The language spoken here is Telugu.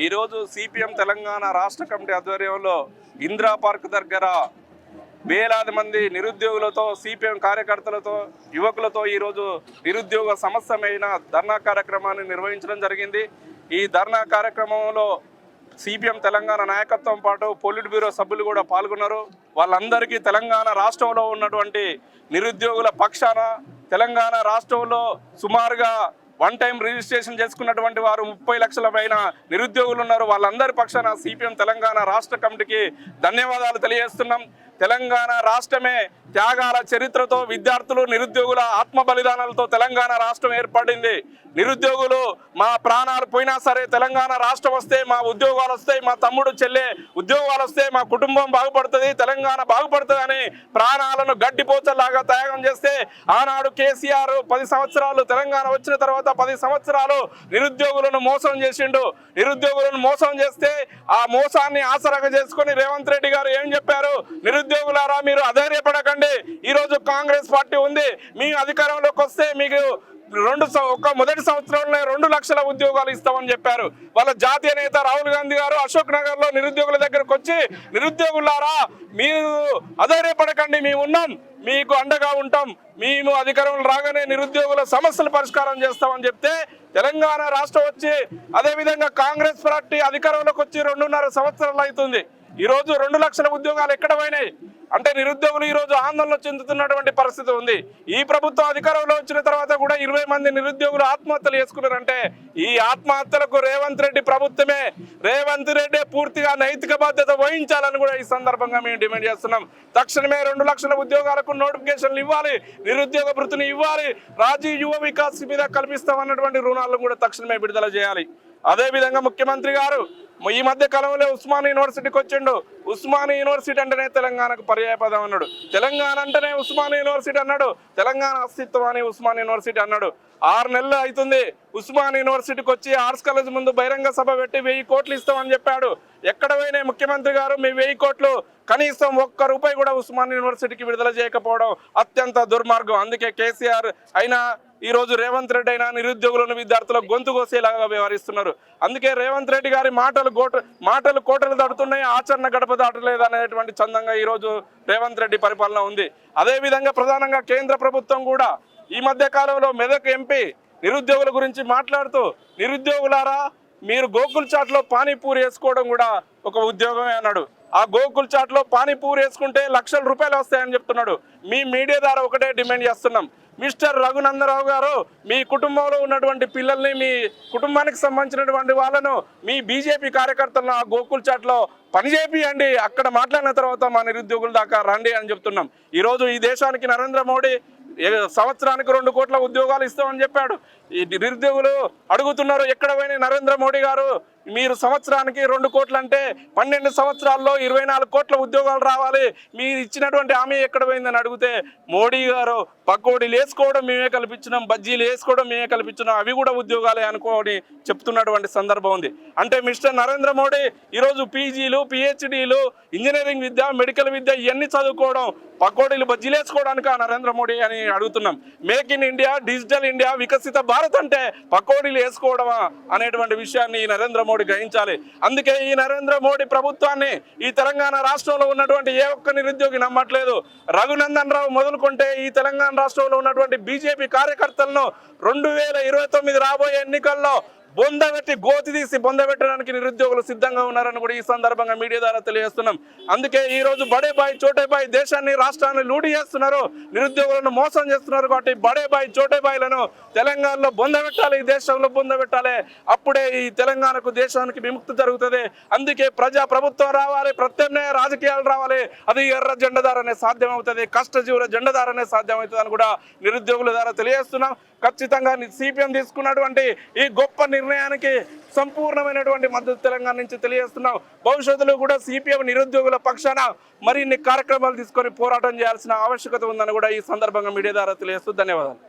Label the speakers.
Speaker 1: ఈరోజు సిపిఎం తెలంగాణ రాష్ట్ర కమిటీ ఆధ్వర్యంలో ఇందిరా పార్క్ దగ్గర వేలాది మంది నిరుద్యోగులతో సిపిఎం కార్యకర్తలతో యువకులతో ఈరోజు నిరుద్యోగ సమస్యమైన ధర్నా కార్యక్రమాన్ని నిర్వహించడం జరిగింది. ఈ ధర్నా కార్యక్రమంలో సిపిఎం తెలంగాణ నాయకత్వం పాటు పొలిట్ బ్యూరో సభ్యులు కూడా పాల్గొన్నారు. వాళ్ళందరికీ తెలంగాణ రాష్ట్రంలో ఉన్నటువంటి నిరుద్యోగుల పక్షాన తెలంగాణ రాష్ట్రంలో సుమారుగా వన్ టైం రిజిస్ట్రేషన్ చేసుకున్నటువంటి వారు 30 లక్షల పైన నిరుద్యోగులు ఉన్నారు. వాళ్ళందరి పక్షాన సిపిఎం తెలంగాణ రాష్ట్ర కమిటీకి ధన్యవాదాలు తెలియజేస్తున్నాం. తెలంగాణ రాష్ట్రమే త్యాగాల చరిత్రతో విద్యార్థులు నిరుద్యోగుల ఆత్మ బలిదానాలతో తెలంగాణ రాష్ట్రం ఏర్పడింది. నిరుద్యోగులు మా ప్రాణాలు పోయినా సరే తెలంగాణ రాష్ట్రం వస్తే మా ఉద్యోగాలు వస్తాయి, మా తమ్ముడు చెల్లె ఉద్యోగాలు వస్తే మా కుటుంబం బాగుపడుతుంది, తెలంగాణ బాగుపడుతుంది అని ప్రాణాలను గడ్డిపోచలాగా త్యాగం చేస్తే ఆనాడు కేసీఆర్ 10 సంవత్సరాలు తెలంగాణ వచ్చిన తర్వాత 10 సంవత్సరాలు నిరుద్యోగులను మోసం చేసిండు. నిరుద్యోగులను మోసం చేస్తే ఆ మోసాన్ని ఆసరాగా చేసుకొని రేవంత్ రెడ్డి గారు ఏం చెప్పారు? నిరుద్యోగులారా మీరు అధైర్యపడకండి, ఈరోజు కాంగ్రెస్ పార్టీ ఉంది, మీ అధికారంలోకి వస్తే మీకు మొదటి సంవత్సరంలో 2 లక్షల ఉద్యోగాలు ఇస్తామని చెప్పారు. వాళ్ళ జాతీయ నేత రాహుల్ గాంధీ గారు అశోక్ నగర్ లో నిరుద్యోగుల దగ్గరకు వచ్చి నిరుద్యోగులారా మీరు అధైర్యపడకండి, మేము ఉన్నాం, మీకు అండగా ఉంటాం, మేము అధికారంలో రాగానే నిరుద్యోగుల సమస్యలు పరిష్కారం చేస్తామని చెప్తే తెలంగాణ రాష్ట్రం వచ్చి అదేవిధంగా కాంగ్రెస్ పార్టీ అధికారంలోకి వచ్చి 2.5 సంవత్సరాలు అవుతుంది. ఈరోజు 2 లక్షల ఉద్యోగాలు ఎక్కడ పోయినాయి అంటే నిరుద్యోగులు ఈరోజు ఆందోళన చెందుతున్నటువంటి పరిస్థితి ఉంది. ఈ ప్రభుత్వం అధికారంలో వచ్చిన తర్వాత కూడా 20 మంది నిరుద్యోగులు ఆత్మహత్యలు చేసుకున్నారంటే ఈ ఆత్మహత్యలకు రేవంత్ రెడ్డి ప్రభుత్వమే, రేవంత్ రెడ్డి పూర్తిగా నైతిక బాధ్యత వహించాలని కూడా ఈ సందర్భంగా మేము డిమాండ్ చేస్తున్నాం. తక్షణమే 2 లక్షల ఉద్యోగాలకు నోటిఫికేషన్లు ఇవ్వాలి, నిరుద్యోగ భృతిని ఇవ్వాలి, రాజీవ్ యువ వికాస్ మీద కల్పిస్తామన్నటువంటి రుణాలను కూడా తక్షణమే విడుదల చేయాలి. అదేవిధంగా ముఖ్యమంత్రి గారు ఈ మధ్య కాలంలో ఉస్మానియా యూనివర్సిటీకి వచ్చిండు. ఉస్మానియా యూనివర్సిటీ అంటేనే తెలంగాణకు పర్యాయపదం అన్నాడు, తెలంగాణ అంటేనే ఉస్మానియా యూనివర్సిటీ అన్నాడు, తెలంగాణ అస్తిత్వం అని ఉస్మానియా యూనివర్సిటీ అన్నాడు. 6 నెలలు అవుతుంది ఉస్మానియా యూనివర్సిటీకి వచ్చి ఆర్ట్స్ కాలేజ్ ముందు బహిరంగ సభ పెట్టి 1000 కోట్లు ఇస్తామని చెప్పాడు. ఎక్కడ పోయినా ముఖ్యమంత్రి గారు మీ 1000 కోట్లు కనీసం ₹1 కూడా ఉస్మానియా యూనివర్సిటీకి విడుదల చేయకపోవడం అత్యంత దుర్మార్గం. అందుకే కేసీఆర్ అయినా ఈరోజు రేవంత్ రెడ్డి అయినా నిరుద్యోగులను విద్యార్థుల గొంతు కోసేలాగా వ్యవహరిస్తున్నారు. అందుకే రేవంత్ రెడ్డి గారి మాటలు కోటలు దాటుతున్నాయి, ఆచరణ గడప దాటలేదు అనేటువంటి చందంగా ఈరోజు రేవంత్ రెడ్డి పరిపాలన ఉంది. అదేవిధంగా ప్రధానంగా కేంద్ర ప్రభుత్వం కూడా ఈ మధ్య కాలంలో మెదక్ ఎంపీ నిరుద్యోగుల గురించి మాట్లాడుతూ నిరుద్యోగులారా మీరు గోకుల్ చాట్లో పానీపూరి వేసుకోవడం కూడా ఒక ఉద్యోగమే అన్నాడు. ఆ గోకుల్ చాట్లో పానీపూరి వేసుకుంటే లక్షల రూపాయలు వస్తాయని చెప్తున్నాడు. మీ మీడియా ద్వారా ఒకటే డిమాండ్ చేస్తున్నాం, మిస్టర్ రఘునందరావు గారు మీ కుటుంబంలో ఉన్నటువంటి పిల్లల్ని, మీ కుటుంబానికి సంబంధించినటువంటి వాళ్ళను, మీ బీజేపీ కార్యకర్తలను ఆ గోకుల్ చాట్లో పనిచేపియండి, అక్కడ మాట్లాడిన తర్వాత మా నిరుద్యోగుల దాకా రండి అని చెప్తున్నాం. ఈరోజు ఈ దేశానికి నరేంద్ర మోడీ సంవత్సరానికి 2 కోట్ల ఉద్యోగాలు ఇస్తామని చెప్పాడు. ఈ నిరుద్యోగులు అడుగుతున్నారు ఎక్కడ పోయిన నరేంద్ర మోడీ గారు మీరు సంవత్సరానికి 2 కోట్లు అంటే 12 సంవత్సరాల్లో 24 కోట్ల ఉద్యోగాలు రావాలి, మీరు ఇచ్చినటువంటి హామీ ఎక్కడ పోయిందని అడిగితే మోడీ గారు పకోడీలు వేసుకోవడం మేమే కల్పించినాం, బజ్జీలు వేసుకోవడం మేమే కల్పించినాం, అవి కూడా ఉద్యోగాలే అనుకోని చెప్తున్నటువంటి సందర్భం ఉంది. అంటే మిస్టర్ నరేంద్ర మోడీ ఈరోజు పీజీలు, పిహెచ్డీలు, ఇంజనీరింగ్ విద్య, మెడికల్ విద్య ఇవన్నీ చదువుకోవడం పకోడీలు బజ్జీలు వేసుకోవడానికి నరేంద్ర మోడీ అని అడుగుతున్నాం. Make in India, digital India, వికసిత భారత్ అంటే పకోడీలు వేసుకోవడమా అనేటువంటి విషయాన్ని నరేంద్ర మోడీ గ్రహించాలి. అందుకే ఈ నరేంద్ర మోడీ ప్రభుత్వాన్ని ఈ తెలంగాణ రాష్ట్రంలో ఉన్నటువంటి ఏ ఒక్క నిరుద్యోగి నమ్మట్లేదు. రఘునందన్ రావు మొదలుకుంటే ఈ తెలంగాణ రాష్ట్రంలో ఉన్నటువంటి బీజేపీ కార్యకర్తలను 2029 రాబోయే ఎన్నికల్లో బొందబెట్టి గోతి తీసి బొందబెట్టడానికి నిరుద్యోగులు సిద్ధంగా ఉన్నారని కూడా ఈ సందర్భంగా మీడియా ద్వారా తెలియజేస్తున్నాం. అందుకే ఈ రోజు బడే బాయ్ చోటే బాయ్ దేశాన్ని, రాష్ట్రాన్ని లూడి చేస్తున్నారు, నిరుద్యోగులను మోసం చేస్తున్నారు. కాబట్టి బడే బాయ్ చోటే బాయ్లను తెలంగాణలో బొందబెట్టాలి, ఈ దేశంలో బొందబెట్టాలి. అప్పుడే ఈ తెలంగాణకు, దేశానికి విముక్తి జరుగుతుంది. అందుకే ప్రజా ప్రభుత్వం రావాలి, ప్రత్యామ్నాయ రాజకీయాలు రావాలి. అది ఎర్ర జెండదారనే సాధ్యమవుతుంది, కష్టజీవుల జెండదారనే సాధ్యమవుతుంది అని కూడా నిరుద్యోగుల ద్వారా తెలియజేస్తున్నాం. ఖచ్చితంగా సిపిఎం తీసుకున్నటువంటి ఈ గొప్ప నిర్ణయానికి సంపూర్ణమైనటువంటి మద్దతు తెలంగాణ నుంచి తెలియజేస్తున్నాం. భవిష్యత్తులో కూడా సిపిఎం నిరుద్యోగుల పక్షాన మరిన్ని కార్యక్రమాలు తీసుకొని పోరాటం చేయాల్సిన ఆవశ్యకత ఉందని కూడా ఈ సందర్భంగా మీడియా ద్వారా తెలియజేస్తూ ధన్యవాదాలు.